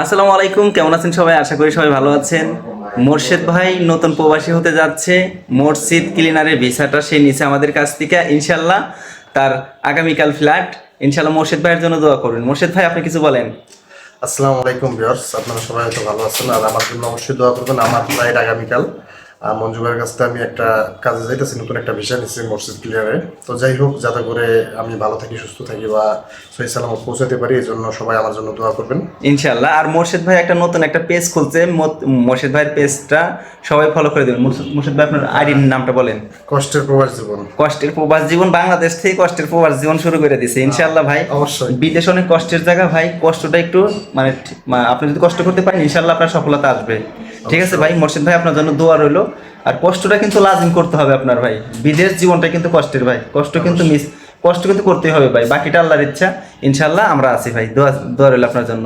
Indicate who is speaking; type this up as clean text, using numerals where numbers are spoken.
Speaker 1: আসসালামু আলাইকুম, কেমন আছেন সবাই? আশা করি সবাই ভালো আছেন। মোর্শেদ ভাই নতুন প্রবাসী হতে যাচ্ছে। মসজিদ ক্লিনারের ভিসাটা সে নিচে আমাদের কাছ থেকে, ইনশাল্লাহ তার আগামীকাল ফ্ল্যাট। ইনশাল্লাহ মোর্শেদ ভাইয়ের জন্য দোয়া করবেন। মোর্শেদ ভাই, আপনি কিছু বলেন।
Speaker 2: আসসালামু আলাইকুম ভিউয়ার্স, আপনারা সবাই হয়তো ভালো আছেন আর আমার জন্য অবশ্যই দোয়া করবেন। আমার ফ্লাইট আগামীকাল। মঞ্জু ভাইয়ের কাছ থেকে আমি একটা কাজে যাইতেছি, নতুন একটা ভিসা নিচ্ছি মসজিদ ক্লিয়ারে। তো যাই হোক, যাতে করে আমি ভালো থাকি, সুস্থ থাকি বা সহি সালামত পৌঁছাতে পারি, এই জন্য সবাই আমার জন্য দোয়া করবেন
Speaker 1: ইনশাল্লাহ। আর মোর্শেদ ভাই একটা নতুন একটা পেজ খুলছে। মোর্শেদ ভাইয়ের পেজটা সবাই ফলো করে দেবেন। মোর্শেদ ভাই, আপনার আইডির নামটা বলেন।
Speaker 2: কষ্টের প্রবাস জীবন।
Speaker 1: কষ্টের প্রবাস জীবন, বাংলাদেশ থেকে কষ্টের প্রবাস জীবন শুরু করে দিছে ইনশাল্লাহ ভাই।
Speaker 2: অবশ্যই।
Speaker 1: বিদেশ অনেক কষ্টের জায়গা ভাই, কষ্টটা একটু আপনি যদি কষ্ট করতে পারেন, ইনশাল্লাহ আপনার সফলতা আসবে। ঠিক আছে ভাই, মোর্শেদ ভাই আপনার জন্য দোয়া রইলো। আর কষ্টটা কিন্তু লাজিম করতে হবে আপনার ভাই। বিদেশ জীবনটা কিন্তু কষ্টের ভাই, কষ্ট কিন্তু করতেই হবে ভাই। বাকিটা আল্লাহর ইচ্ছা। ইনশাল্লাহ আমরা আছি ভাই, দোয়া দোয়া রইলো আপনার জন্য।